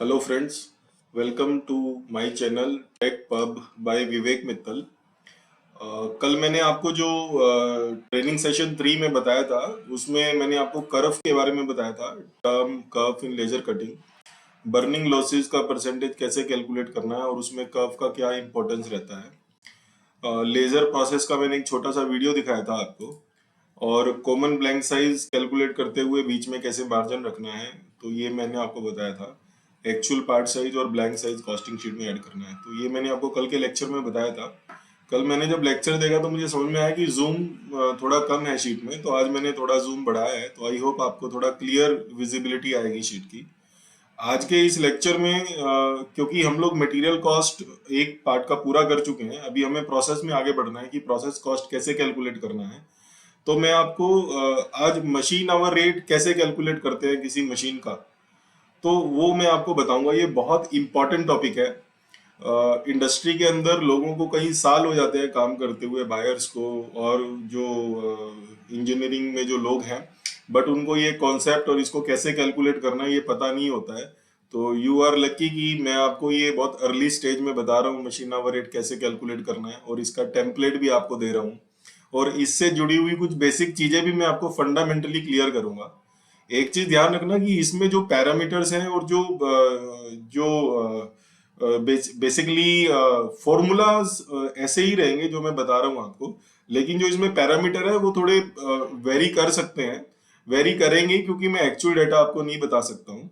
Hello friends, welcome to my channel tech pub by Vivek Mittal. कल मैंने आपको जो ट्रेनिंग सेशन 3 में बताया था, उसमें मैंने आपको कर्व के बारे में बताया था। Term curve in laser cutting, burning losses का परसेंटेज कैसे कैलकुलेट करना है और उसमें कर्व का क्या इंपॉर्टेंस रहता है। लेजर प्रोसेस का मैंने एक छोटा सा वीडियो दिखाया था आपको, और कॉमन ब्लैंक साइज कैलकुलेट करते हुए बीच में कैसे मार्जिन रखना है, तो ये मैंने आपको बताया था। एक्चुअल पार्ट साइज और ब्लैंक साइज कॉस्टिंग शीट में ऐड करना है, तो ये मैंने आपको कल के लेक्चर में बताया था। कल मैंने जब लेक्चर देखा तो मुझे समझ में आया कि जूम थोड़ा कम है शीट में, तो आज मैंने थोड़ा जूम बढ़ाया है, तो आई होप आपको थोड़ा क्लियर विजिबिलिटी आएगी शीट की। आज के इस लेक्चर में क्योंकि हम लोग मटेरियल कॉस्ट एक पार्ट का पूरा कर चुके हैं, अभी हमें प्रोसेस में आगे बढ़ना है कि प्रोसेस कॉस्ट कैसे कैलकुलेट करना है। तो मैं आपको आज मशीन आवर रेट कैसे कैलकुलेट करते हैं किसी मशीन का, तो वो मैं आपको बताऊंगा। ये बहुत इंपॉर्टेंट टॉपिक है। इंडस्ट्री के अंदर लोगों को कई साल हो जाते हैं काम करते हुए, बायर्स को और जो इंजीनियरिंग में जो लोग हैं, बट उनको ये कॉन्सेप्ट और इसको कैसे कैलकुलेट करना है ये पता नहीं होता है। तो यू आर लकी कि मैं आपको ये बहुत अर्ली स्टेज में बता रहा हूँ मशीन आवर रेट कैसे कैलकुलेट करना है, और इसका टेम्पलेट भी आपको दे रहा हूँ, और इससे जुड़ी हुई कुछ बेसिक चीजें भी मैं आपको फंडामेंटली क्लियर करूंगा। एक चीज ध्यान रखना कि इसमें जो पैरामीटर्स हैं और जो बेसिकली फॉर्मूलाज ऐसे ही रहेंगे जो मैं बता रहा हूँ आपको, लेकिन जो इसमें पैरामीटर है वो थोड़े वेरी कर सकते हैं, वेरी करेंगे, क्योंकि मैं एक्चुअल डेटा आपको नहीं बता सकता हूँ।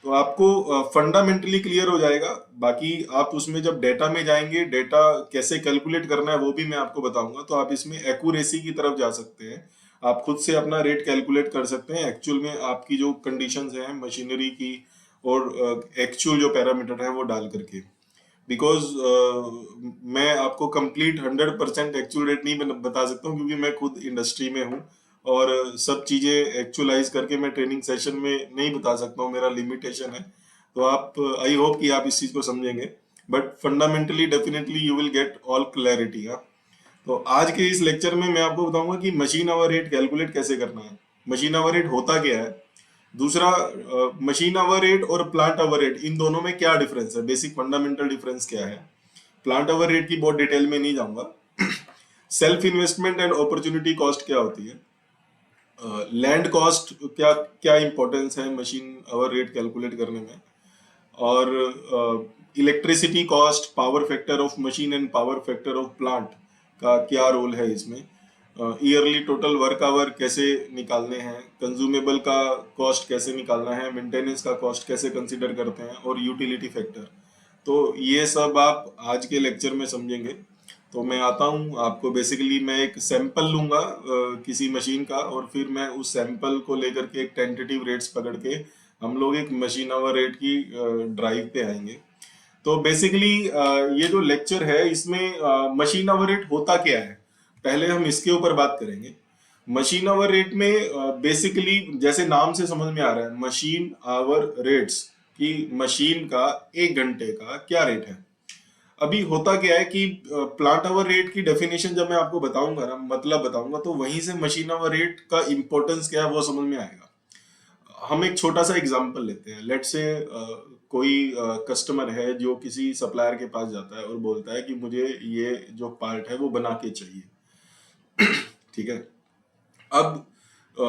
तो आपको फंडामेंटली क्लियर हो जाएगा। बाकी आप उसमें जब डेटा में जाएंगे, डेटा कैसे कैलकुलेट करना है वो भी मैं आपको बताऊंगा, तो आप इसमें एक्यूरेसी की तरफ जा सकते हैं। आप खुद से अपना रेट कैलकुलेट कर सकते हैं एक्चुअल में आपकी जो कंडीशंस हैं मशीनरी की, और एक्चुअल जो पैरामीटर है वो डाल करके। बिकॉज मैं आपको कंप्लीट 100% एक्चुअल रेट नहीं बता सकता हूँ, क्योंकि मैं खुद इंडस्ट्री में हूँ, और सब चीजें एक्चुअलाइज करके मैं ट्रेनिंग सेशन में नहीं बता सकता हूँ, मेरा लिमिटेशन है। तो आप, आई होप कि आप इस चीज को समझेंगे, but fundamentally definitely you will get all clarity. हाँ, तो आज के इस लेक्चर में मैं आपको बताऊंगा कि मशीन आवर रेट कैलकुलेट कैसे करना है, मशीन आवर रेट होता क्या है, दूसरा मशीन आवर रेट और प्लांट आवर रेट इन दोनों में क्या डिफरेंस है, बेसिक फंडामेंटल डिफरेंस क्या है। प्लांट आवर रेट की बहुत डिटेल में नहीं जाऊंगा। Self investment and opportunity cost क्या होती है, लैंड कॉस्ट क्या क्या इंपॉर्टेंस है मशीन आवर रेट कैलकुलेट करने में, और electricity cost, power factor of machine and power factor of plant का क्या रोल है इसमें, ईयरली टोटल वर्क आवर कैसे निकालने हैं, कंज्यूमेबल का कॉस्ट कैसे निकालना है, मेंटेनेंस का कॉस्ट कैसे कंसीडर करते हैं, और यूटिलिटी फैक्टर। तो ये सब आप आज के लेक्चर में समझेंगे। तो मैं आता हूँ आपको, बेसिकली मैं एक सैंपल लूंगा किसी मशीन का, और फिर मैं उस सैंपल को लेकर के एक टेंटेटिव रेट्स पकड़ के हम लोग एक मशीन आवर रेट की ड्राइव पे आएंगे। तो बेसिकली ये जो लेक्चर है इसमें मशीन आवर रेट होता क्या है, पहले हम इसके ऊपर बात करेंगे। मशीन आवर रेट में बेसिकली जैसे नाम से समझ में आ रहा है, मशीन आवर रेट्स कि मशीन का एक घंटे का क्या रेट है। अभी होता क्या है कि प्लांट आवर रेट की डेफिनेशन जब मैं आपको बताऊंगा ना, मतलब बताऊंगा, तो वहीं से मशीन आवर रेट का इंपॉर्टेंस क्या है वो समझ में आएगा। हम एक छोटा सा एग्जांपल लेते हैं। लेट से कोई कस्टमर है जो किसी सप्लायर के पास जाता है और बोलता है कि मुझे ये जो पार्ट है वो बना के चाहिए। ठीक है। अब अ,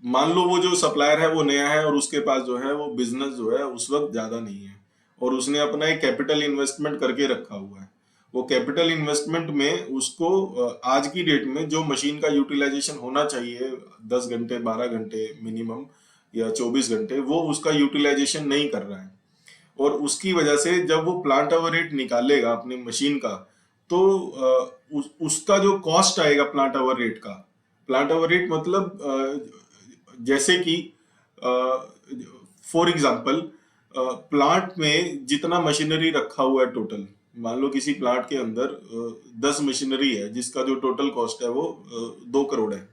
मान लो वो जो सप्लायर है वो नया है, और उसके पास जो है वो बिजनेस जो है उस वक्त ज्यादा नहीं है, और उसने अपना एक कैपिटल इन्वेस्टमेंट करके रखा हुआ है। वो कैपिटल इन्वेस्टमेंट में उसको आज की डेट में जो मशीन का यूटिलाइजेशन होना चाहिए, 10 घंटे 12 घंटे मिनिमम, या 24 घंटे, वो उसका यूटिलाइजेशन नहीं कर रहा है। और उसकी वजह से जब वो प्लांट आवर रेट निकालेगा अपनी मशीन का, तो उसका जो कॉस्ट आएगा प्लांट आवर रेट का, प्लांट आवर रेट मतलब जैसे कि फॉर एग्जांपल प्लांट में जितना मशीनरी रखा हुआ है टोटल, मान लो किसी प्लांट के अंदर 10 मशीनरी है जिसका जो टोटल कॉस्ट है वो 2 करोड़ है।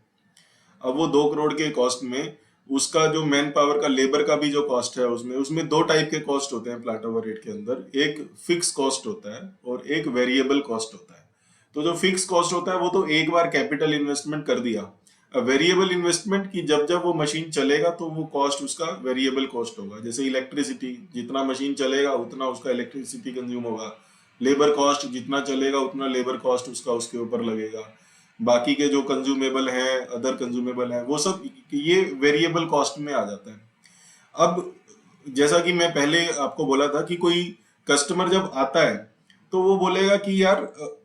अब वो 2 करोड़ के कॉस्ट में उसका जो मैन पावर का, लेबर का भी जो कॉस्ट है, उसमें उसमें दो टाइप के कॉस्ट होते हैं प्लांट ओवर रेट के अंदर। एक फिक्स कॉस्ट होता है और एक वेरिएबल कॉस्ट होता है। तो जो फिक्स कॉस्ट होता है वो तो एक बार कैपिटल इन्वेस्टमेंट कर दिया, वेरिएबल इन्वेस्टमेंट की जब जब वो मशीन चलेगा तो वो कॉस्ट उसका वेरिएबल कॉस्ट होगा। जैसे इलेक्ट्रिसिटी, जितना मशीन चलेगा उतना उसका इलेक्ट्रिसिटी कंज्यूम होगा। लेबर कॉस्ट, जितना चलेगा उतना लेबर कॉस्ट उसका उसके ऊपर लगेगा। बाकी के जो कंज्यूमेबल हैं, अदर कंज्यूमेबल हैं, वो सब ये वेरिएबल कॉस्ट में आ जाता है। अब जैसा कि मैं पहले आपको बोला था कि कोई कस्टमर जब आता है तो वो बोलेगा कि यार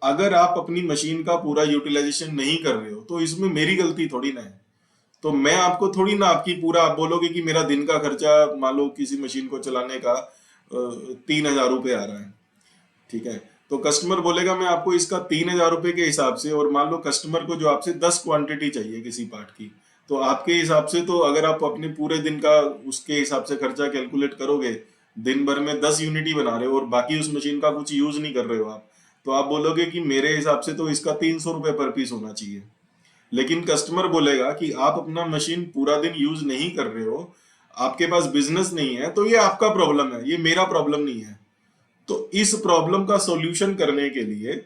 अगर आप अपनी मशीन का पूरा यूटिलाइजेशन नहीं कर रहे हो तो इसमें मेरी गलती थोड़ी ना है। तो मैं आपको थोड़ी ना आपकी पूरा, आप बोलोगे कि मेरा दिन का खर्चा मान लो किसी मशीन को चलाने का 3,000 रुपये आ रहा है, ठीक है। तो कस्टमर बोलेगा मैं आपको इसका 3,000 रुपये के हिसाब से, और मान लो कस्टमर को जो आपसे 10 क्वांटिटी चाहिए किसी पार्ट की, तो आपके हिसाब से तो अगर आप अपने पूरे दिन का उसके हिसाब से खर्चा कैलकुलेट करोगे, दिन भर में 10 यूनिट ही बना रहे हो और बाकी उस मशीन का कुछ यूज नहीं कर रहे हो आप, तो आप बोलोगे कि मेरे हिसाब से तो इसका 300 रुपये पर पीस होना चाहिए। लेकिन कस्टमर बोलेगा कि आप अपना मशीन पूरा दिन यूज नहीं कर रहे हो, आपके पास बिजनेस नहीं है, तो ये आपका प्रॉब्लम है, ये मेरा प्रॉब्लम नहीं है। तो इस प्रॉब्लम का सॉल्यूशन करने के लिए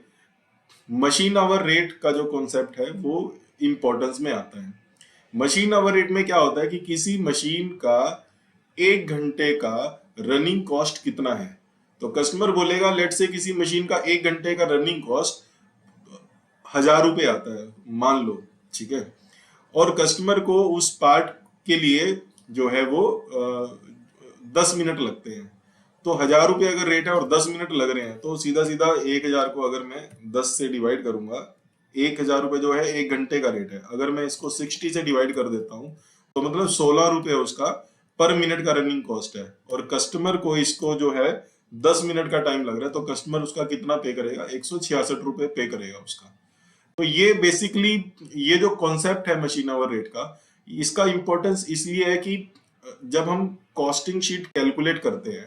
मशीन आवर रेट का जो कॉन्सेप्ट है वो इंपॉर्टेंस में आता है। मशीन आवर रेट में क्या होता है कि किसी मशीन का 1 घंटे का रनिंग कॉस्ट कितना है। तो कस्टमर बोलेगा लेट से किसी मशीन का 1 घंटे का रनिंग कॉस्ट 1,000 रुपये आता है मान लो, ठीक है। और कस्टमर को उस पार्ट के लिए जो है वो 10 मिनट लगते हैं। तो 1,000 रुपये अगर रेट है और 10 मिनट लग रहे हैं, तो सीधा सीधा 1,000 को अगर मैं 10 से डिवाइड करूंगा, 1,000 रुपये जो है 1 घंटे का रेट है, अगर मैं इसको 60 से डिवाइड कर देता हूँ तो मतलब 16 रुपये उसका पर मिनट का रनिंग कॉस्ट है। और कस्टमर को इसको जो है 10 मिनट का टाइम लग रहा है, तो कस्टमर उसका कितना पे करेगा, 166 रुपये पे करेगा उसका। तो ये बेसिकली ये जो कॉन्सेप्ट है मशीन आवर रेट का, इसका इंपॉर्टेंस इसलिए है कि जब हम कॉस्टिंग शीट कैलकुलेट करते हैं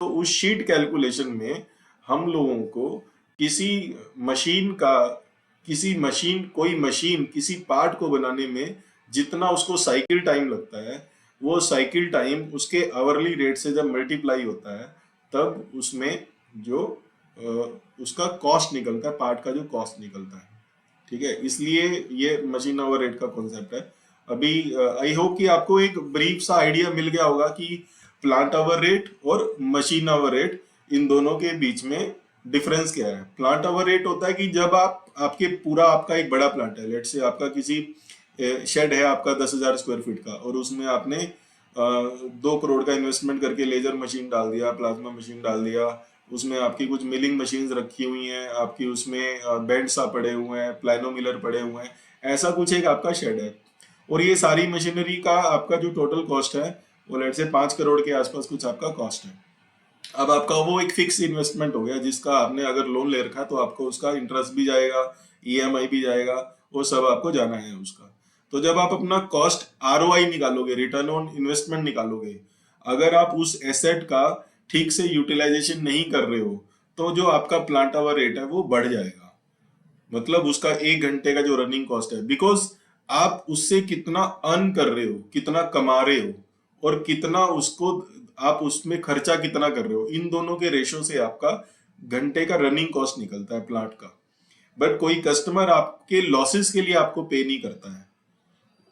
तो उस शीट कैलकुलेशन में हम लोगों को किसी मशीन का, कोई मशीन किसी पार्ट को बनाने में जितना उसको साइकिल टाइम लगता है, वो साइकिल टाइम उसके आवरली रेट से जब मल्टीप्लाई होता है तब उसमें जो उसका कॉस्ट निकलता है, पार्ट का जो कॉस्ट निकलता है, ठीक है। इसलिए ये मशीन आवर रेट का कॉन्सेप्ट है। अभी आई होप कि आपको एक ब्रीफ सा आइडिया मिल गया होगा कि प्लांट आवर रेट और मशीन आवर रेट, इन दोनों के बीच में डिफरेंस क्या है। प्लांट आवर रेट होता है कि जब आपके पूरा आपका एक बड़ा प्लांट है, लेट से आपका किसी शेड है आपका 10,000 स्क्वायर फीट का, और उसमें आपने 2 करोड़ का इन्वेस्टमेंट करके लेजर मशीन डाल दिया, प्लाज्मा मशीन डाल दिया, उसमें आपकी कुछ मिलिंग मशीन्स रखी हुई हैं, आपकी उसमें बेंड सा पड़े हुए हैं, प्लानो मिलर पड़े हुए हैं, ऐसा कुछ एक आपका शेड है। और ये सारी मशीनरी का आपका जो टोटल कॉस्ट है वो लेट से 5 करोड़ के आसपास कुछ आपका कॉस्ट है। अब आपका वो एक फिक्स इन्वेस्टमेंट हो गया, जिसका आपने अगर लोन ले रखा है तो आपको उसका इंटरेस्ट भी जाएगा, ईएमआई भी जाएगा, वो सब आपको जाना है उसका। तो जब आप अपना कॉस्ट आरओआई निकालोगे, रिटर्न ऑन इन्वेस्टमेंट निकालोगे, अगर आप उस एसेट का ठीक से यूटिलाइजेशन नहीं कर रहे हो तो जो आपका प्लांट आवर रेट है वो बढ़ जाएगा। मतलब उसका 1 घंटे का जो रनिंग कॉस्ट है, बिकॉज आप उससे कितना अर्न कर रहे हो, कितना कमा रहे हो, और कितना उसको आप उसमें खर्चा कितना कर रहे हो, इन दोनों के रेशो से आपका घंटे का रनिंग कॉस्ट निकलता है प्लांट का। बट कोई कस्टमर आपके लॉसेस के लिए आपको पे नहीं करता है,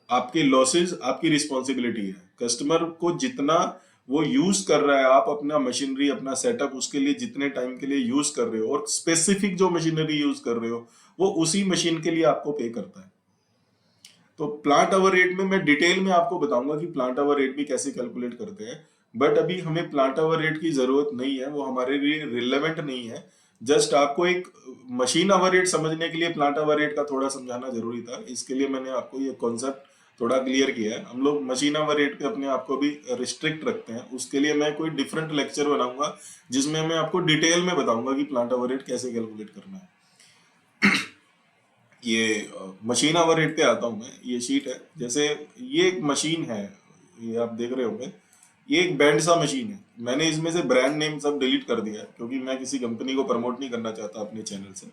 आपके लॉसेस आपकी रिस्पॉन्सिबिलिटी है। कस्टमर को जितना वो यूज कर रहा है, आप अपना मशीनरी अपना सेटअप उसके लिए जितने टाइम के लिए यूज कर रहे हो, और स्पेसिफिक जो मशीनरी यूज कर रहे हो वो उसी मशीन के लिए आपको पे करता है। तो प्लांट आवर रेट में मैं डिटेल में आपको बताऊंगा कि प्लांट आवर रेट भी कैसे कैलकुलेट करते हैं, बट अभी हमें प्लांट आवर रेट की जरूरत नहीं है, वो हमारे लिए रिलेवेंट नहीं है। जस्ट आपको एक मशीन आवर रेट समझने के लिए प्लांट आवर रेट का थोड़ा समझाना जरूरी था, इसके लिए मैंने आपको ये कॉन्सेप्ट थोड़ा क्लियर किया है। हम लोग मशीन आवर रेट पे अपने आप को भी रिस्ट्रिक्ट रखते हैं, उसके लिए मैं कोई डिफरेंट लेक्चर बनाऊंगा जिसमें मैं आपको डिटेल में बताऊंगा कि प्लांट आवर रेट कैसे कैलकुलेट करना है। ये मशीन आवर रेट पे आता हूँ मैं। ये शीट है, जैसे ये एक मशीन है, ये आप देख रहे होंगे, ये एक बैंड सा मशीन है। मैंने इसमें से ब्रांड नेम सब डिलीट कर दिया है क्योंकि मैं किसी कंपनी को प्रमोट नहीं करना चाहता अपने चैनल से।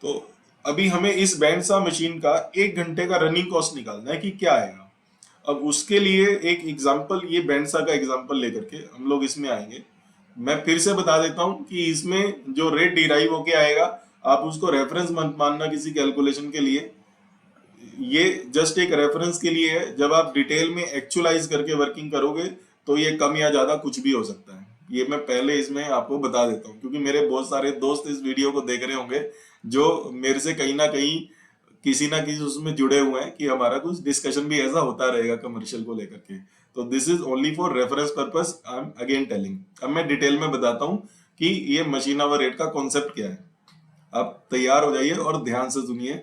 तो अभी हमें इस बैंड सा मशीन का 1 घंटे का रनिंग कॉस्ट निकालना है कि क्या आएगा। अब उसके लिए एक एग्जांपल, ये बैंड सा का एग्जांपल लेकर के हम लोग इसमें आएंगे। मैं फिर से बता देता हूँ कि इसमें जो रेट डिराइव होके आएगा, आप उसको रेफरेंस मत मानना किसी कैलकुलेशन के लिए। ये जस्ट एक रेफरेंस के लिए है, जब आप डिटेल में एक्चुअलाइज करके वर्किंग करोगे तो ये कम या ज्यादा कुछ भी हो सकता है। ये मैं पहले इसमें आपको बता देता हूँ, क्योंकि मेरे बहुत सारे दोस्त इस वीडियो को देख रहे होंगे जो मेरे से कहीं ना कहीं किसी ना किसी उसमें जुड़े हुए हैं कि हमारा कुछ डिस्कशन भी ऐसा होता रहेगा कमर्शियल को लेकर के। तो this is only for reference purpose, I am again telling. अब मैं डिटेल में बताता हूँ कि ये मशीन आवर रेट का कॉन्सेप्ट क्या है। आप तैयार हो जाइए और ध्यान से सुनिए,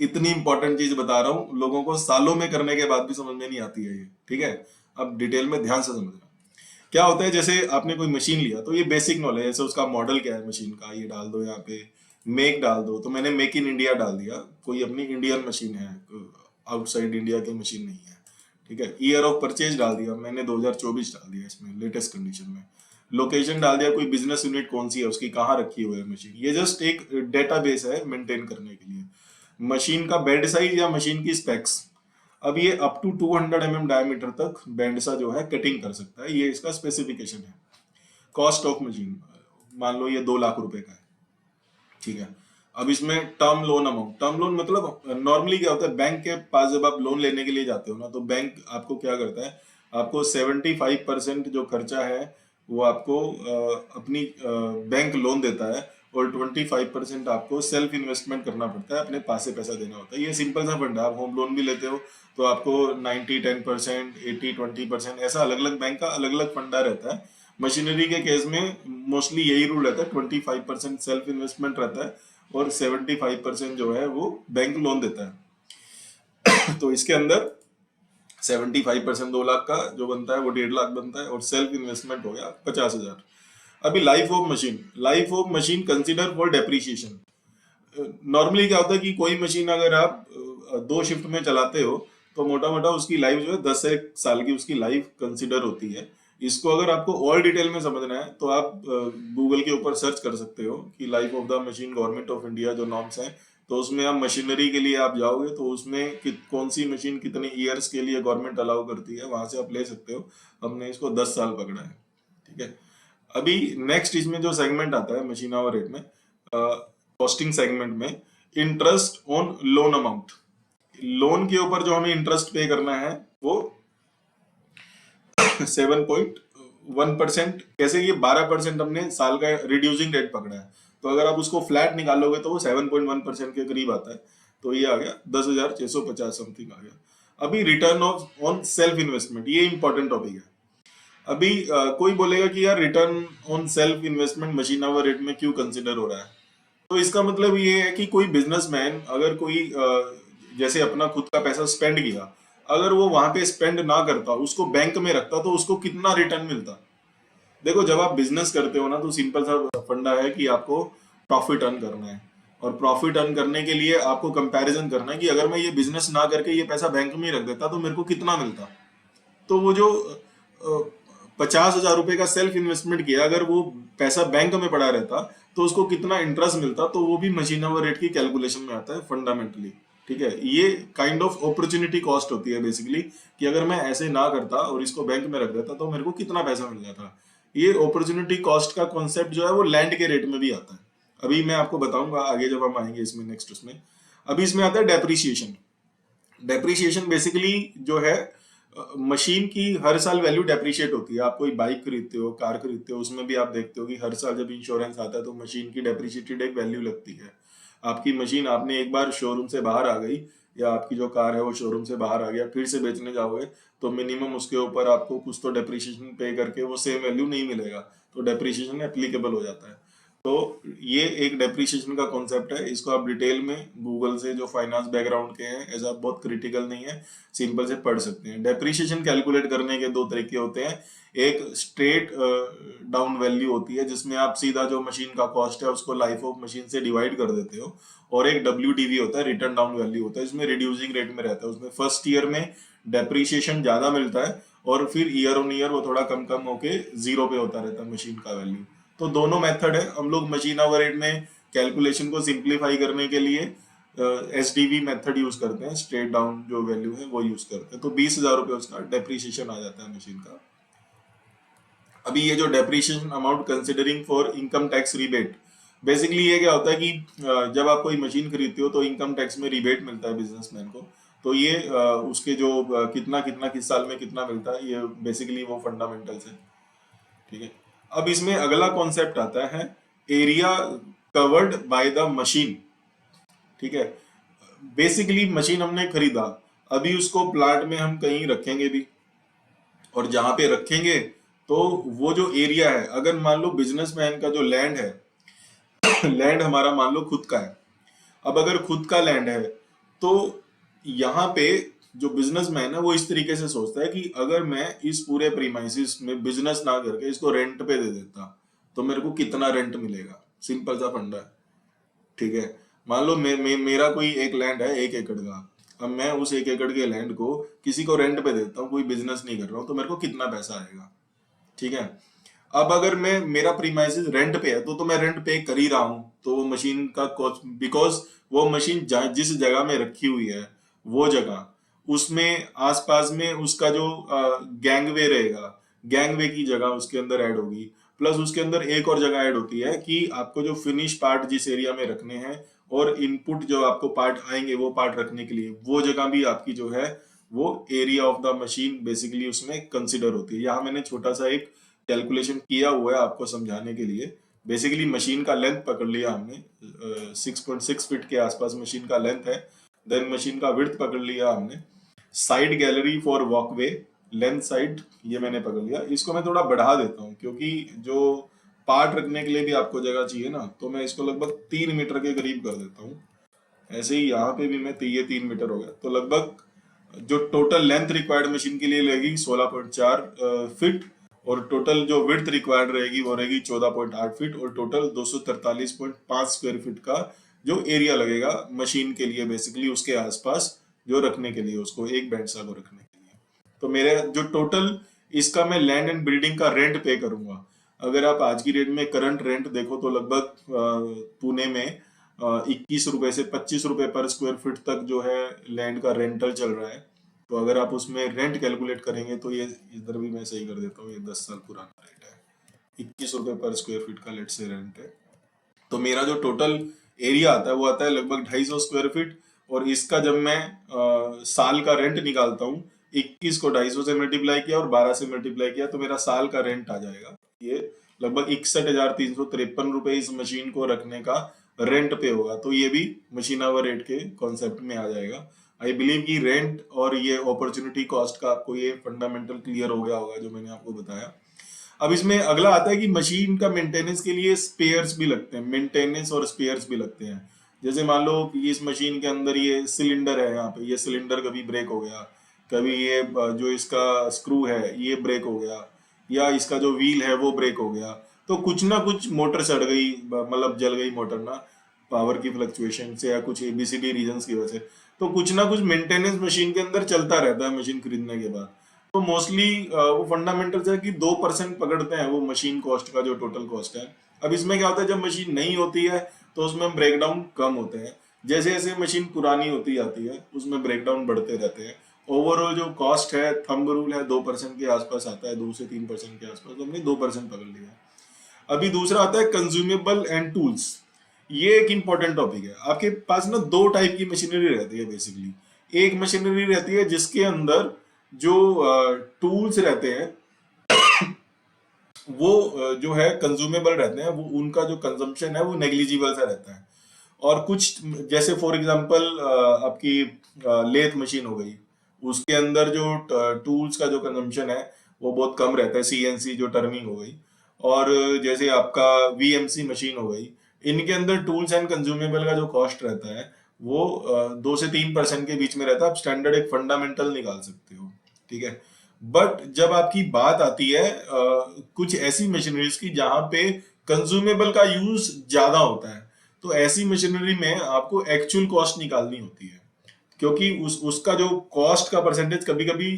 इतनी इंपॉर्टेंट चीज बता रहा हूँ, लोगों को सालों में करने के बाद भी समझ में नहीं आती है ये, ठीक है। अब डिटेल में ध्यान से समझना क्या होता है। जैसे आपने कोई मशीन लिया तो ये बेसिक नॉलेज, जैसे उसका मॉडल क्या है मशीन का, ये डाल दो यहाँ पे, मेक डाल दो, तो मैंने मेक इन इंडिया डाल दिया, कोई अपनी इंडियन मशीन है, आउटसाइड इंडिया की मशीन नहीं है, ठीक है। ईयर ऑफ परचेज डाल दिया मैंने 2024 डाल दिया इसमें लेटेस्ट कंडीशन में। लोकेशन डाल दिया, कोई बिजनेस यूनिट कौन सी है उसकी, कहाँ रखी हुई है मशीन, ये जस्ट एक डेटाबेस है मेंटेन करने के लिए। मशीन का बेड साइज या मशीन की स्पेक्स, अब ये अप टू 200 mm डायमीटर तक बैंड सा जो है कटिंग कर सकता है, ये इसका स्पेसिफिकेशन है। कॉस्ट ऑफ मशीन, मान लो ये 2 लाख रुपए का है, ठीक है। अब इसमें term loan amount, term loan मतलब नॉर्मली क्या होता है, बैंक के पास जब आप लोन लेने के लिए जाते हो ना, तो बैंक आपको क्या करता है, आपको 75% जो खर्चा है वो आपको अपनी बैंक लोन देता है, और 25% आपको सेल्फ इन्वेस्टमेंट करना पड़ता है, अपने पास से पैसा देना होता है। ये सिंपल सा फंड है। आप होम लोन भी लेते हो तो आपको 90-10%, 80-20% ऐसा अलग अलग बैंक का अलग अलग फंडा रहता है। मशीनरी के केस में मोस्टली यही रूल रहता है, 25% सेल्फ इन्वेस्टमेंट रहता है और 75% जो है वो बैंक लोन देता है। तो इसके अंदर 75% 2 लाख का जो बनता है वो 1.5 लाख बनता है, और सेल्फ इन्वेस्टमेंट हो गया 50,000। अभी life of machine, life of machine consider for depreciation. Normally क्या होता है कि कोई मशीन अगर आप 2 शिफ्ट में चलाते हो तो मोटा मोटा उसकी लाइफ जो है 10 से 1 साल की उसकी लाइफ कंसिडर होती है। इसको अगर आपको और डिटेल में समझना है तो आप गूगल के ऊपर सर्च कर सकते हो कि life of the machine government of India जो नॉर्म्स हैं, तो उसमें आप मशीनरी के लिए आप जाओगे तो उसमें कौन सी मशीन कितने ईयर्स के लिए गवर्नमेंट अलाउ करती है, वहां से आप ले सकते हो। हमने इसको 10 साल पकड़ा है, ठीक है। अभी नेक्स्ट इसमें जो सेगमेंट आता है मशीन आवर रेट में, कॉस्टिंग सेगमेंट में, interest on loan amount, loan के ऊपर जो हमें इंटरेस्ट पे करना है वो 7.1%। कैसे, ये 12% हमने साल का रिड्यूसिंग रेट पकड़ा है, तो अगर आप उसको फ्लैट निकालोगे तो वो 7.1% के करीब आता है। तो ये आ गया 10,650 समथिंग आ गया। अभी return of on self investment, ये इंपॉर्टेंट टॉपिक है। अभी कोई बोलेगा कि यार return on self investment machine hour rate में क्यों कंसिडर हो रहा है। तो इसका मतलब ये है कि कोई बिजनेसमैन अगर कोई जैसे अपना खुद का पैसा स्पेंड किया, अगर वो वहां पे स्पेंड ना करता, उसको बैंक में रखता, तो उसको कितना रिटर्न मिलता। देखो, जब आप बिजनेस करते हो ना तो सिंपल सा फंडा है कि आपको प्रॉफिट अर्न करना है, और प्रॉफिट अर्न करने के लिए आपको कंपैरिजन करना है कि अगर मैं ये बिजनेस ना करके ये पैसा बैंक में रख देता तो मेरे को कितना मिलता। तो वो जो 50,000 रुपए का सेल्फ इन्वेस्टमेंट किया, अगर वो पैसा बैंक में पड़ा रहता तो उसको कितना इंटरेस्ट मिलता, तो वो भी मशीन आवर रेट की कैलकुलेशन में आता है फंडामेंटली, ठीक है। ये काइंड ऑफ अपॉर्चुनिटी कॉस्ट होती है बेसिकली, कि अगर मैं ऐसे ना करता और इसको बैंक में रख देता तो मेरे को कितना पैसा मिल जाता। ये अपॉर्चुनिटी कॉस्ट का कॉन्सेप्ट जो है वो लैंड के रेट में भी आता है। अभी मैं आपको बताऊंगा आगे जब हम आएंगे इसमें नेक्स्ट उसमें। अभी इसमें आता है डेप्रीशिएशन। डेप्रीशिएशन बेसिकली जो है, मशीन की हर साल वैल्यू डेप्रिशिएट होती है। आप कोई बाइक खरीदते हो, कार खरीदते हो, उसमें भी आप देखते हो कि हर साल जब इंश्योरेंस आता है तो मशीन की डेप्रिशिएटेड एक वैल्यू लगती है। आपकी मशीन, आपने एक बार शोरूम से बाहर आ गई, या आपकी जो कार है वो शोरूम से बाहर आ गया, फिर से बेचने जाओगे तो मिनिमम उसके ऊपर आपको कुछ तो डेप्रिशिएशन पे करके वो सेम वैल्यू नहीं मिलेगा, तो डेप्रिशिएशन एप्लीकेबल हो जाता है। तो ये एक डेप्रिसिएशन का कॉन्सेप्ट है, इसको आप डिटेल में गूगल से, जो फाइनेंस बैकग्राउंड के हैं, ऐसा बहुत क्रिटिकल नहीं है, सिंपल से पढ़ सकते हैं। डेप्रिसिएशन कैलकुलेट करने के 2 तरीके होते हैं। एक स्ट्रेट डाउन वैल्यू होती है जिसमें आप सीधा जो मशीन का कॉस्ट है उसको लाइफ ऑफ मशीन से डिवाइड कर देते हो, और एक WDV होता है, रिटर्न डाउन वैल्यू होता है, इसमें रिड्यूसिंग रेट में रहता है। उसमें फर्स्ट ईयर में डेप्रिसिएशन ज्यादा मिलता है, और फिर ईयर ऑन ईयर वो थोड़ा कम कम होके 0 पे होता रहता है मशीन का वैल्यू। तो दोनों मेथड है। हम लोग मशीन आवर रेट में कैलकुलेशन को सिंप्लीफाई करने के लिए SDV मेथड यूज करते हैं, स्ट्रेट डाउन जो वैल्यू है वो यूज करते हैं। तो 20,000 रुपये उसका डेप्रिसिएशन आ जाता है मशीन का। अभी ये जो depreciation amount considering for income tax rebate, basically ये क्या होता है कि जब आप कोई मशीन खरीदते हो तो इनकम टैक्स में रिबेट मिलता है बिजनेसमैन को। तो ये उसके जो कितना कितना किस साल में कितना मिलता है, ये बेसिकली वो फंडामेंटल्स है। ठीक है। अब इसमें अगला कॉन्सेप्ट आता है area covered by the machine. ठीक है। बेसिकली मशीन हमने खरीदा, अभी उसको प्लांट में हम कहीं रखेंगे भी, और जहां पे रखेंगे तो वो जो एरिया है, अगर मान लो बिजनेसमैन का जो लैंड है, लैंड हमारा मान लो खुद का है। अब अगर खुद का लैंड है तो यहाँ पे जो बिजनेसमैन है वो इस तरीके से सोचता है कि अगर मैं इस पूरे प्रीमाइसिस में बिजनेस ना करके इसको रेंट पे दे देता तो मेरे को कितना रेंट मिलेगा। सिंपल सा फंडा है। ठीक है। मान लो मेरा कोई एक लैंड है 1 एकड़ का। अब मैं उस 1 एकड़ के लैंड को किसी को रेंट पे देता हूँ, कोई बिजनेस नहीं कर रहा हूँ, तो मेरे को कितना पैसा आएगा। ठीक है। अब अगर मैं मेरा प्रीमाइसिस रेंट पे है तो मैं रेंट पे कर ही रहा हूँ, तो वो मशीन का कॉस्ट, बिकॉज वो मशीन जिस जगह में रखी हुई है वो जगह, उसमें आसपास में उसका जो गैंगवे रहेगा, गैंगवे की जगह उसके अंदर ऐड होगी। प्लस उसके अंदर एक और जगह ऐड होती है कि आपको जो फिनिश पार्ट जिस एरिया में रखने हैं और इनपुट जो आपको पार्ट आएंगे वो पार्ट रखने के लिए वो जगह भी आपकी जो है वो area of the machine basically उसमें कंसिडर होती है। यहाँ मैंने छोटा सा एक कैलकुलेशन किया हुआ है आपको समझाने के लिए। बेसिकली मशीन का लेंथ पकड़ लिया हमने, 6.6 फीट के आसपास मशीन का लेंथ है। देन मशीन का विड्थ पकड़ लिया हमने। Side gallery for walkway, length side, ये मैंने पकड़ लिया। इसको मैं थोड़ा बढ़ा देता हूँ क्योंकि जो पार्ट रखने के लिए भी आपको जगह चाहिए ना, तो मैं इसको लगभग 3 मीटर के करीब कर देता हूँ। ऐसे ही यहाँ पे भी मैं ये 3 मीटर हो गया, तो लगभग जो टोटल लेंथ रिक्वायर्ड मशीन के लिए लगेगी 16.4 फीट, और टोटल जो विड्थ रिक्वायर्ड रहेगी वो रहेगी 14.8 फीट, और टोटल 243.5 स्क्वायर फीट का जो एरिया लगेगा मशीन के लिए बेसिकली उसके आसपास जो रखने के लिए, उसको एक बैंडसा को रखने के लिए। तो मेरे जो टोटल इसका मैं लैंड एंड बिल्डिंग का रेंट पे करूंगा। अगर आप आज की रेट में करंट रेंट देखो तो लगभग पुणे में 21 रुपए से 25 रुपए पर स्क्वायर फीट तक जो है लैंड का रेंटल चल रहा है। तो अगर आप उसमें रेंट कैलकुलेट करेंगे तो ये इधर भी मैं सही कर देता हूँ, ये 10 साल पुराना रेट है। 21 रुपए पर स्क्वायर फीट का लेट से रेंट है। तो मेरा जो टोटल एरिया आता है वो आता है लगभग 250 स्क्वायर फीट। और इसका जब मैं साल का रेंट निकालता हूँ, 21 को 250 से मल्टीप्लाई किया और 12 से मल्टीप्लाई किया, तो मेरा साल का रेंट आ जाएगा ये लगभग 61,353 रुपए इस मशीन को रखने का रेंट पे होगा। तो ये भी मशीन आवर रेट के कॉन्सेप्ट में आ जाएगा। आई बिलीव कि रेंट और ये अपॉर्चुनिटी कॉस्ट का आपको ये फंडामेंटल क्लियर हो गया होगा जो मैंने आपको बताया। अब इसमें अगला आता है कि मशीन का मेंटेनेंस के लिए स्पेयर्स भी लगते हैं, मेंटेनेंस और स्पेयर्स भी लगते हैं। जैसे मान लो कि इस मशीन के अंदर ये सिलेंडर है, यहाँ पे ये सिलेंडर कभी ब्रेक हो गया, कभी ये जो इसका स्क्रू है ये ब्रेक हो गया, या इसका जो व्हील है वो ब्रेक हो गया, तो कुछ ना कुछ मोटर सड़ गई, मतलब जल गई मोटर ना, पावर की फ्लक्चुएशन से या कुछ एबीसीडी रीजंस की वजह से। तो कुछ ना कुछ मेंटेनेंस मशीन के अंदर चलता रहता है मशीन खरीदने के बाद। तो मोस्टली वो फंडामेंटल्स है कि 2% पकड़ते हैं वो मशीन कॉस्ट का जो टोटल कॉस्ट है। अब इसमें क्या होता है, जब मशीन नहीं होती है तो उसमें ब्रेकडाउन कम होते हैं, जैसे जैसे मशीन पुरानी होती जाती है उसमें ब्रेकडाउन बढ़ते रहते हैं। ओवरऑल जो कॉस्ट है, थंब रूल है, 2% के आसपास आता है, 2 से 3% के आसपास, तो हमने 2% पकड़ लिया। अभी दूसरा आता है कंज्यूमेबल एंड टूल्स। ये एक इंपॉर्टेंट टॉपिक है। आपके पास ना दो टाइप की मशीनरी रहती है बेसिकली। एक मशीनरी रहती है जिसके अंदर जो टूल्स रहते हैं वो जो है कंज्यूमेबल रहते हैं, वो उनका जो कंजम्पशन है वो नेग्लिजिबल सा रहता है। और कुछ जैसे फॉर एग्जांपल आपकी लेथ मशीन हो गई, उसके अंदर जो टूल्स का जो कंजम्पशन है वो बहुत कम रहता है, सीएनसी जो टर्निंग हो गई। और जैसे आपका वीएमसी मशीन हो गई, इनके अंदर टूल्स एंड कंज्यूमेबल का जो कॉस्ट रहता है वो 2 से 3% के बीच में रहता है। आप स्टैंडर्ड एक फंडामेंटल निकाल सकते हो। ठीक है। बट जब आपकी बात आती है कुछ ऐसी मशीनरीज की जहां पे कंज्यूमेबल का यूज ज्यादा होता है, तो ऐसी मशीनरी में आपको एक्चुअल कॉस्ट निकालनी होती है, क्योंकि उसका जो कॉस्ट का परसेंटेज कभी कभी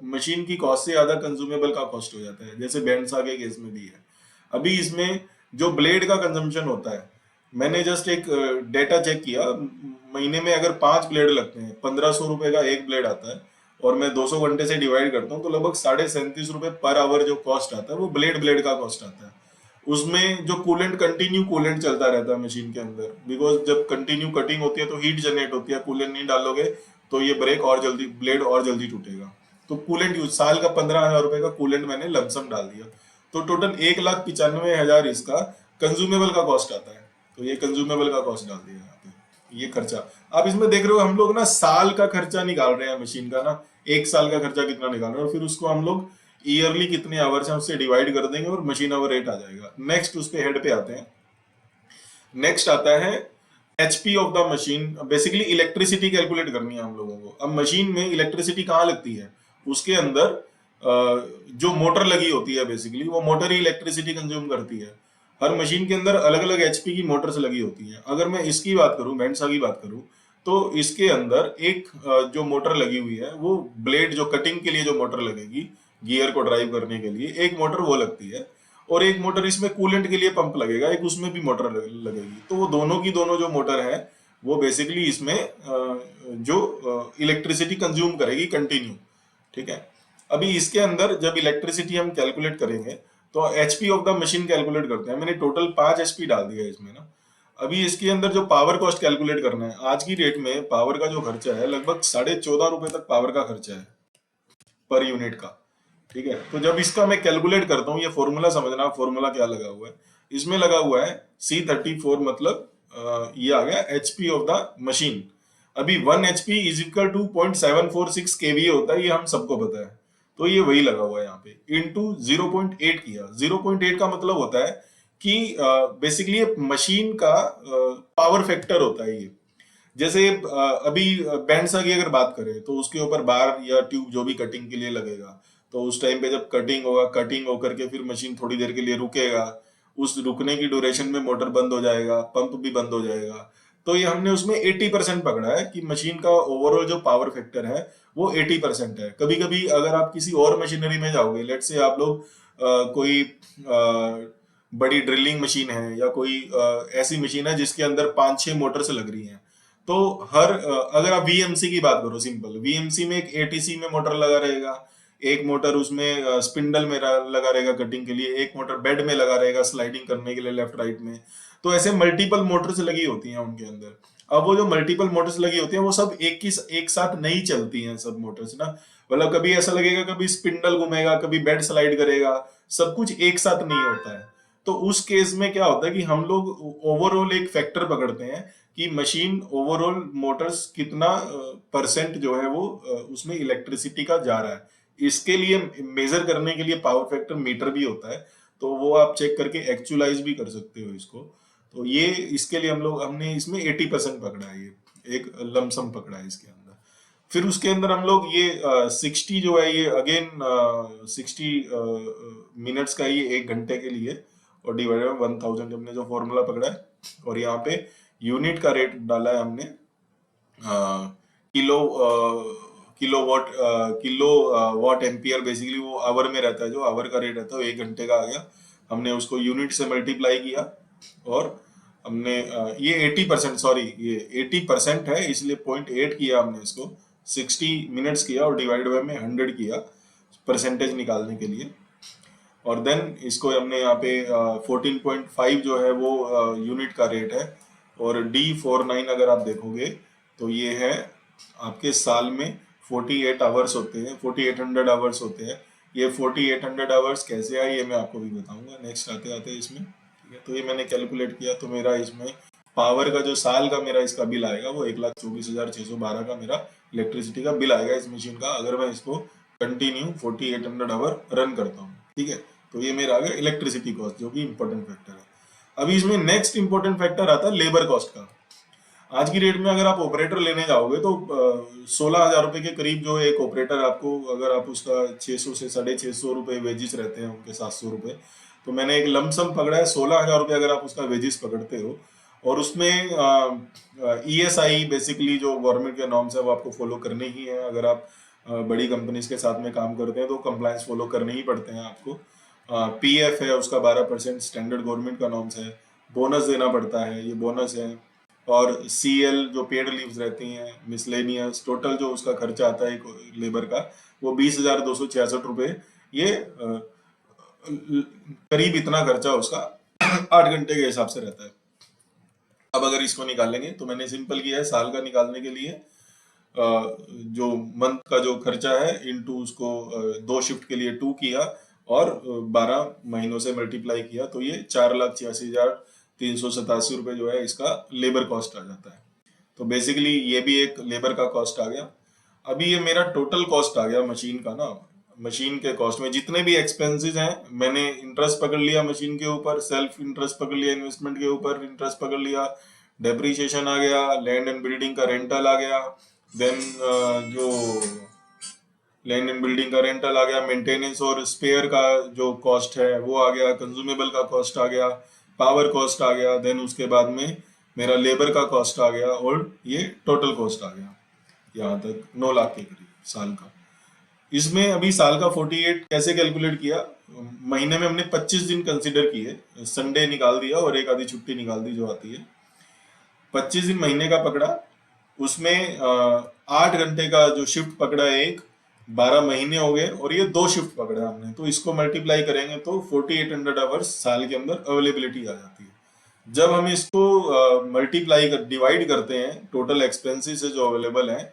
मशीन की कॉस्ट से ज्यादा कंज्यूमेबल का कॉस्ट हो जाता है, जैसे बैंडसा के केस में भी है। अभी इसमें जो ब्लेड का कंजम्पशन होता है, मैंने जस्ट एक डेटा चेक किया, महीने में अगर 5 ब्लेड लगते हैं, 1500 रुपए का एक ब्लेड आता है, और मैं 200 घंटे से डिवाइड करता हूँ तो लगभग 37.5 रुपए पर आवर जो कॉस्ट आता है वो ब्लेड ब्लेड का कॉस्ट आता है। उसमें जो कूलेंट, कंटिन्यू कूलेंट चलता रहता है मशीन के अंदर, बिकॉज जब कंटिन्यू कटिंग होती है तो हीट जनरेट होती है, कूलेंट नहीं डालोगे तो ये ब्रेक और जल्दी, ब्लेड और जल्दी टूटेगा। तो कूलेंट यूज, साल का 15,000 रुपए का कूलेंट मैंने लमसम डाल दिया, तो टोटल 1,95,000 इसका कंज्यूमेबल का कॉस्ट आता है। तो ये कंज्यूमेबल का कॉस्ट डाल दिया यहाँ पे, ये खर्चा। आप इसमें देख रहे हो हम लोग ना साल का खर्चा निकाल रहे हैं मशीन का ना, एक साल का खर्चा कितना निकाल रहे हैं, और फिर उसको हम लोग ईयरली कितने आवर्स हैं उससे डिवाइड कर देंगे और मशीन आवर रेट आ जाएगा। नेक्स्ट उस पे हेड पे आते हैं। नेक्स्ट आता है HP of the machine. Basically electricity calculate करनी है हम लोगों को। अब मशीन में इलेक्ट्रिसिटी कहाँ लगती है, उसके अंदर जो मोटर लगी होती है, बेसिकली वो मोटर ही इलेक्ट्रिसिटी कंज्यूम करती है। हर मशीन के अंदर अलग अलग एचपी की मोटर्स लगी होती हैं। अगर मैं इसकी बात करूं, वेंसा की बात करूं, तो इसके अंदर एक जो मोटर लगी हुई है, वो ब्लेड जो कटिंग के लिए जो मोटर लगेगी गियर को ड्राइव करने के लिए, एक मोटर वो लगती है, और एक मोटर इसमें कूलेंट के लिए पंप लगेगा, एक उसमें भी मोटर लगेगी। तो वो दोनों की दोनों जो मोटर है वो बेसिकली इसमें जो इलेक्ट्रिसिटी कंज्यूम करेगी कंटिन्यू। ठीक है। अभी इसके अंदर जब इलेक्ट्रिसिटी हम कैलकुलेट करेंगे तो HP of the machine calculate करते हैं। मैंने टोटल 5 एचपी डाल दिया है इसमें ना। अभी इसके अंदर जो पावर कॉस्ट कैलकुलेट करना है, आज की डेट में पावर का जो खर्चा है लगभग 14.5 रुपए तक पावर का खर्चा है पर यूनिट का। ठीक है। तो जब इसका मैं कैलकुलेट करता हूँ, ये फॉर्मूला समझना, फॉर्मूला क्या लगा हुआ है इसमें, लगा हुआ है C34, मतलब ये आ गया एचपी ऑफ द मशीन। अभी 1 HP is equal to 0.746 KVA होता है, ये हम सबको पता है। तो ये वही लगा हुआ है यहाँ पे, इंटू 0.8 किया। 0.8 का मतलब होता है कि बेसिकली मशीन का पावर फैक्टर होता है ये। जैसे अभी बैंडसा की अगर बात करें तो उसके ऊपर बार या ट्यूब जो भी कटिंग के लिए लगेगा, तो उस टाइम पे जब कटिंग होगा, कटिंग होकर के फिर मशीन थोड़ी देर के लिए रुकेगा, उस रुकने की ड्यूरेशन में मोटर बंद हो जाएगा, पंप भी बंद हो जाएगा। तो ये हमने उसमें 80% पकड़ा है कि मशीन का ओवरऑल जो पावर फैक्टर है वो 80% है। कभी कभी अगर आप किसी और मशीनरी में जाओगे, लेट से आप लोग कोई बड़ी ड्रिलिंग मशीन है या कोई ऐसी मशीन है जिसके अंदर 5-6 मोटर्स लग रही हैं, तो हर अगर आप वीएमसी की बात करो, सिंपल वीएमसी में एक एटीसी में मोटर लगा रहेगा, एक मोटर उसमें स्पिंडल में लगा रहेगा कटिंग के लिए, एक मोटर बेड में लगा रहेगा स्लाइडिंग करने के लिए लेफ्ट राइट में। तो ऐसे मल्टीपल मोटर्स लगी होती हैं उनके अंदर। अब वो जो मल्टीपल मोटर्स लगी होती हैं वो सब एक साथ नहीं चलती हैं सब मोटर्स ना। मतलब कभी ऐसा लगेगा कभी स्पिंडल घूमेगा, कभी बेड स्लाइड करेगा, सब कुछ एक साथ नहीं होता है। तो उस केस में क्या होता है कि हम लोग ओवरऑल एक फैक्टर पकड़ते हैं कि मशीन ओवरऑल मोटर्स कितना परसेंट जो है वो उसमें इलेक्ट्रिसिटी का जा रहा है। इसके लिए मेजर करने के लिए पावर फैक्टर मीटर भी होता है, तो वो आप चेक करके एक्चुअलाइज भी कर सकते हो इसको। तो ये इसके लिए हमने इसमें 80% पकड़ा है, ये एक लमसम पकड़ा है इसके अंदर। फिर उसके अंदर हम लोग ये 60 जो है ये अगेन 60 मिनट्स का, ये 1 घंटे के लिए, और डिवाइडेड बाय 1000 हमने जो फॉर्मूला पकड़ा है, और यहाँ पे यूनिट का रेट डाला है हमने kilo kilo watt ampere, basically वो आवर में रहता है, जो आवर का रेट रहता है वो 1 घंटे का आ गया। हमने उसको यूनिट से मल्टीप्लाई किया, और हमने ये 80%, सॉरी ये 80% है इसलिए 0.8 किया हमने इसको, 60 मिनट्स किया और डिवाइड बाय में 100 किया परसेंटेज निकालने के लिए। और देन इसको हमने यहाँ पे 14.5 जो है वो यूनिट का रेट है, और D49 अगर आप देखोगे तो ये है आपके साल में 48 आवर्स होते हैं, 4800 आवर्स होते हैं। ये 4800 आवर्स कैसे आए ये मैं आपको भी बताऊंगा नेक्स्ट आते आते इसमें। ठीक है। तो ये मैंने कैलकुलेट किया, तो मेरा इसमें पावर का जो साल का मेरा इसका बिल आएगा वो 1,24,612 का मेरा इलेक्ट्रिसिटी का बिल आएगा इस मशीन का, अगर मैं इसको कंटिन्यू 4800 आवर रन करता हूँ। ठीक है। तो ये मेरा आ गया इलेक्ट्रिसिटी कॉस्ट, जो कि इंपॉर्टेंट फैक्टर है। अभी इसमें नेक्स्ट इंपॉर्टेंट फैक्टर आता है लेबर कॉस्ट का। आज की डेट में अगर आप ऑपरेटर लेने जाओगे तो 16,000 रुपए के करीब जो है एक ऑपरेटर आपको, अगर आप उसका 600 से 650 रुपए वेजिस रहते हैं उनके, 700 रुपए, तो मैंने एक लमसम पकड़ा है 16,000 रुपए अगर आप उसका वेजिस पकड़ते हो, और उसमें ESI बेसिकली जो गवर्नमेंट के नॉर्म्स है वो आपको फॉलो करने ही है। अगर आप बड़ी कंपनीज के साथ में काम करते हैं तो कंप्लायंस फॉलो करने ही पड़ते हैं आपको। PF है उसका 12% स्टैंडर्ड गवर्नमेंट का नॉर्म्स है। बोनस देना पड़ता है, ये बोनस है। और CL जो पेड लीव्स रहती हैं, मिसलेनियस, टोटल जो उसका खर्चा आता है लेबर का वो 20,266 रुपए ये करीब इतना खर्चा उसका 8 घंटे के हिसाब से रहता है। अब अगर इसको निकालेंगे तो मैंने सिंपल किया है, साल का निकालने के लिए जो मंथ का जो खर्चा है इनटू उसको 2 शिफ्ट के लिए 2 किया और 12 महीनों से मल्टीप्लाई किया, तो ये 4,86,387 रुपये जो है इसका लेबर कॉस्ट आ जाता है। तो बेसिकली ये भी एक लेबर का कॉस्ट आ गया। अभी ये मेरा टोटल कॉस्ट आ गया मशीन का ना। मशीन के कॉस्ट में जितने भी एक्सपेंसेस हैं, मैंने इंटरेस्ट पकड़ लिया मशीन के ऊपर, सेल्फ इंटरेस्ट पकड़ लिया, इन्वेस्टमेंट के ऊपर इंटरेस्ट पकड़ लिया, डेप्रीशिएशन आ गया, लैंड एंड बिल्डिंग का रेंटल आ गया, देन जो लैंड एंड बिल्डिंग का रेंटल आ गया, मेंटेनेंस और स्पेयर का जो कॉस्ट है वो आ गया, कंज्यूमेबल का कॉस्ट आ गया, पावर कॉस्ट आ गया, देन उसके बाद में मेरा लेबर का कॉस्ट आ गया और ये टोटल कॉस्ट आ गया यहाँ तक 9 लाख के करीब साल का। इसमें अभी साल का 48 कैसे कैलकुलेट किया, महीने में हमने 25 दिन कंसिडर किए, संडे निकाल दिया और एक आधी छुट्टी निकाल दी जो आती है, 25 दिन महीने का पकड़ा, उसमें 8 घंटे का जो शिफ्ट पकड़ा एक, 12 महीने हो गए और ये 2 शिफ्ट पकड़ा हमने, तो इसको मल्टीप्लाई करेंगे तो 4800 आवर्स साल के अंदर अवेलेबिलिटी आ जाती है। जब हम इसको मल्टीप्लाई कर डिवाइड करते हैं टोटल एक्सपेंसेस से जो अवेलेबल है,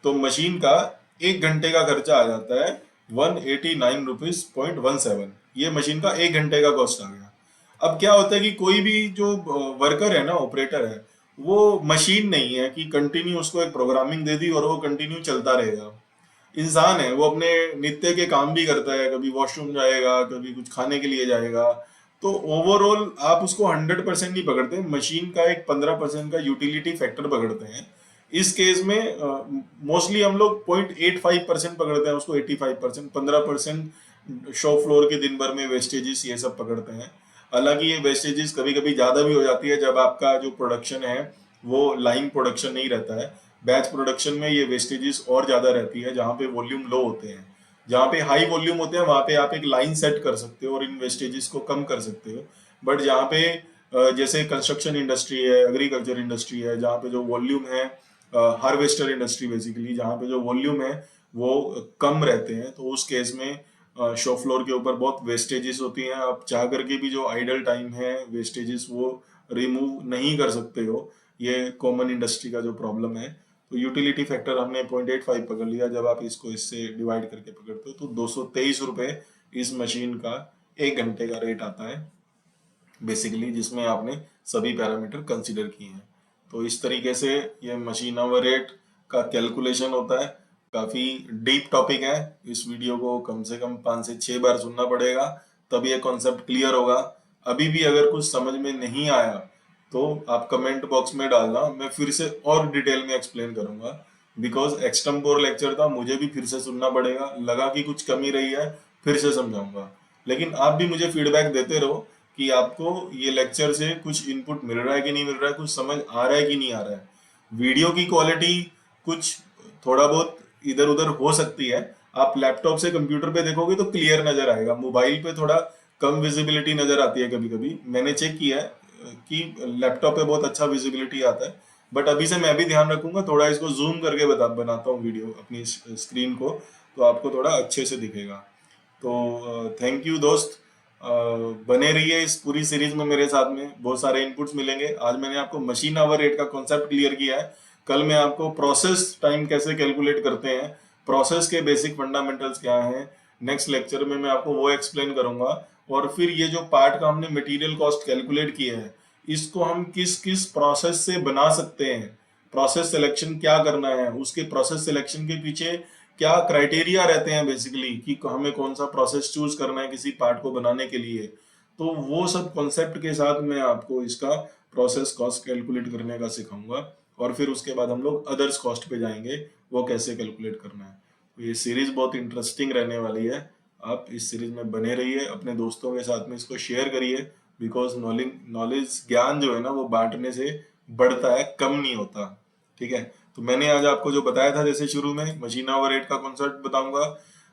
तो मशीन का 1 घंटे का खर्चा आ जाता है 189 रुपीज 0.17। ये मशीन का 1 घंटे का कॉस्ट आ गया। अब क्या होता है कि कोई भी जो वर्कर है ना, ऑपरेटर है, वो मशीन नहीं है कि कंटिन्यू उसको एक प्रोग्रामिंग दे दी और वो कंटिन्यू चलता रहेगा। इंसान है, वो अपने नित्य के काम भी करता है, कभी वॉशरूम जाएगा, कभी कुछ खाने के लिए जाएगा, तो ओवरऑल आप उसको 100% नहीं पकड़ते, मशीन का एक 15% का यूटिलिटी फैक्टर पकड़ते हैं। इस केस में मोस्टली हम लोग 0.85% पकड़ते हैं उसको, 85%, 15% शॉप फ्लोर के दिन भर में वेस्टेजेस ये सब पकड़ते हैं। हालांकि ये वेस्टेजेस कभी कभी ज्यादा भी हो जाती है जब आपका जो प्रोडक्शन है वो लाइन प्रोडक्शन नहीं रहता है। बैच प्रोडक्शन में ये वेस्टेजेस और ज्यादा रहती है, जहाँ पे वॉल्यूम लो होते हैं। जहाँ पे हाई वॉल्यूम होते हैं वहां पे आप एक लाइन सेट कर सकते हो और इन वेस्टेजेस को कम कर सकते हो। बट जहाँ पे जैसे कंस्ट्रक्शन इंडस्ट्री है, एग्रीकल्चर इंडस्ट्री है, जहाँ पे जो वॉल्यूम है, हार्वेस्टर इंडस्ट्री बेसिकली, जहाँ पे जो वॉल्यूम है वो कम रहते हैं, तो उस केस में शॉप फ्लोर के ऊपर बहुत वेस्टेजेस होती हैं। आप चाह करके भी जो आइडल टाइम है, वेस्टेजेस, वो रिमूव नहीं कर सकते हो। ये कॉमन इंडस्ट्री का जो प्रॉब्लम है। तो यूटिलिटी फैक्टर हमने 0.85 पकड़ लिया। जब आप इसको इससे डिवाइड करके पकड़ते हो तो 223 रुपये इस मशीन का 1 घंटे का रेट आता है बेसिकली, जिसमें आपने सभी पैरामीटर कंसीडर किए हैं। तो इस तरीके से ये मशीन आवर रेट का कैलकुलेशन होता है। काफी डीप टॉपिक है, इस वीडियो को कम से कम 5 से 6 बार सुनना पड़ेगा तब ये कॉन्सेप्ट क्लियर होगा। अभी भी अगर कुछ समझ में नहीं आया तो आप कमेंट बॉक्स में डालना, मैं फिर से और डिटेल में एक्सप्लेन करूंगा। बिकॉज एक्सटेम्पोर लेक्चर था, मुझे भी फिर से सुनना पड़ेगा, लगा कि कुछ कमी रही है फिर से समझाऊंगा। लेकिन आप भी मुझे फीडबैक देते रहो कि आपको ये लेक्चर से कुछ इनपुट मिल रहा है कि नहीं मिल रहा है, कुछ समझ आ रहा है कि नहीं आ रहा है। वीडियो की क्वालिटी कुछ थोड़ा बहुत इधर उधर हो सकती है, आप लैपटॉप से कंप्यूटर पे देखोगे तो क्लियर नजर आएगा, मोबाइल पे थोड़ा कम विजिबिलिटी नजर आती है कभी कभी। मैंने चेक किया है कि लैपटॉप पे बहुत अच्छा विजिबिलिटी आता है। बट अभी से मैं भी ध्यान रखूंगा, थोड़ा इसको जूम करके बनाता हूँ वीडियो अपनी स्क्रीन को, तो आपको थोड़ा अच्छे से दिखेगा। तो थैंक यू दोस्त, बने रहिए इस पूरी सीरीज में मेरे साथ में, बहुत सारे इनपुट्स मिलेंगे। आज मैंने आपको मशीन आवर रेट का कॉन्सेप्ट क्लियर किया है, कल मैं आपको प्रोसेस टाइम कैसे कैलकुलेट करते हैं, प्रोसेस के बेसिक फंडामेंटल्स क्या हैं, नेक्स्ट लेक्चर में मैं आपको वो एक्सप्लेन करूंगा। और फिर ये जो पार्ट का हमने मटेरियल कॉस्ट कैलकुलेट किया है, इसको हम किस किस प्रोसेस से बना सकते हैं, प्रोसेस सिलेक्शन क्या करना है, उसके प्रोसेस सिलेक्शन के पीछे क्या क्राइटेरिया रहते हैं बेसिकली कि हमें कौन सा प्रोसेस चूज करना है किसी पार्ट को बनाने के लिए। तो वो सब कॉन्सेप्ट के साथ मैं आपको इसका प्रोसेस कॉस्ट कैलकुलेट करने का सिखाऊंगा और फिर उसके बाद हम लोग अदर्स कॉस्ट पे जाएंगे, वो कैसे कैलकुलेट करना है। तो ये सीरीज बहुत इंटरेस्टिंग रहने वाली है, आप इस सीरीज में बने रहिए, अपने दोस्तों के साथ में इसको शेयर करिए। बिकॉज नॉलेज ज्ञान जो है ना वो बांटने से बढ़ता है, कम नहीं होता। ठीक है, तो मैंने आज आपको जो बताया था, जैसे शुरू में मशीन आवर रेट का कॉन्सेप्ट बताऊंगा,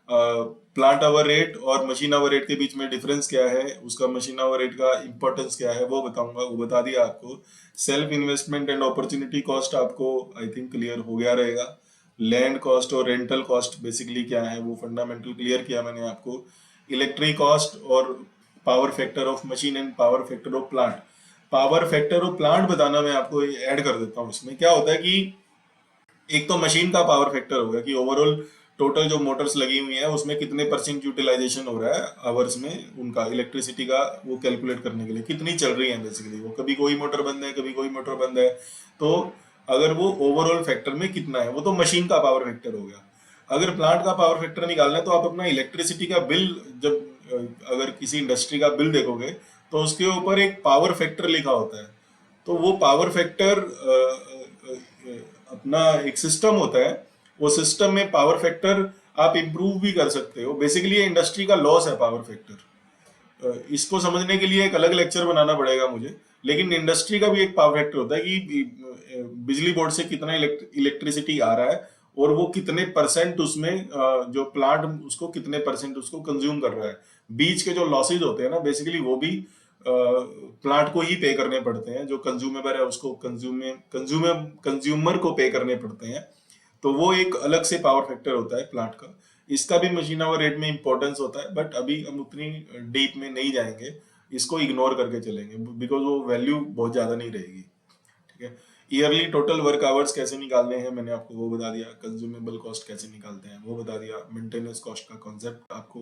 प्लांट आवर रेट और मशीन आवर रेट के बीच में डिफरेंस क्या है, उसका मशीन आवर रेट का इंपॉर्टेंस क्या है वो बताऊंगा, वो बता दिया आपको। Self investment and opportunity cost आपको आई थिंक क्लियर हो गया रहेगा। लैंड कॉस्ट और रेंटल कॉस्ट बेसिकली क्या है वो फंडामेंटल क्लियर किया मैंने आपको। इलेक्ट्रिक कॉस्ट और power factor of machine and power factor of plant. Power factor of plant बताना मैं आपको ऐड कर देता हूँ। इसमें क्या होता है कि एक तो मशीन का पावर फैक्टर होगा कि ओवरऑल टोटल जो मोटर्स लगी हुई है उसमें कितने परसेंट यूटिलाइजेशन हो रहा है आवर्स में उनका इलेक्ट्रिसिटी का, वो कैलकुलेट करने के लिए कितनी चल रही है बेसिकली। वो कभी कोई मोटर बंद है, कभी कोई मोटर बंद है, तो अगर वो ओवरऑल फैक्टर में कितना है, वो तो मशीन का पावर फैक्टर हो गया। अगर प्लांट का पावर फैक्टर निकालना है तो आप अपना इलेक्ट्रिसिटी का बिल, जब अगर किसी इंडस्ट्री का बिल देखोगे तो उसके ऊपर एक पावर फैक्टर लिखा होता है। तो वो पावर फैक्टर अपना एक सिस्टम होता है, वो सिस्टम में पावर फैक्टर आप इंप्रूव भी कर सकते हो। बेसिकली ये इंडस्ट्री का लॉस है पावर फैक्टर। इसको समझने के लिए एक अलग लेक्चर बनाना पड़ेगा मुझे, लेकिन इंडस्ट्री का भी एक पावर फैक्टर होता है कि बिजली बोर्ड से कितना इलेक्ट्रिसिटी आ रहा है और वो कितने परसेंट उसमें जो प्लांट उसको कितने परसेंट उसको कंज्यूम कर रहा है। बीच के जो लॉसेज होते हैं ना बेसिकली वो भी प्लांट को ही पे करने पड़ते हैं। जो कंज्यूमेबल है उसको कंज्यूमर को पे करने पड़ते हैं। तो वो एक अलग से पावर फैक्टर होता है प्लांट का। इसका भी मशीन आवर रेट में इंपॉर्टेंस होता है, बट अभी हम उतनी डीप में नहीं जाएंगे, इसको इग्नोर करके चलेंगे बिकॉज वो वैल्यू बहुत ज्यादा नहीं रहेगी। ठीक है। ईयरली टोटल वर्क आवर्स कैसे निकालने हैं मैंने आपको वो बता दिया। कंज्यूमेबल कॉस्ट कैसे निकालते हैं वो बता दिया। मेंटेनेंस कॉस्ट का कॉन्सेप्ट आपको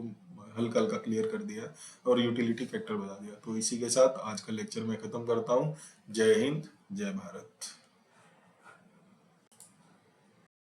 हल्का हल्का क्लियर कर दिया और यूटिलिटी फैक्टर बता दिया। तो इसी के साथ आज का लेक्चर मैं खत्म करता हूँ। जय हिंद, जय भारत।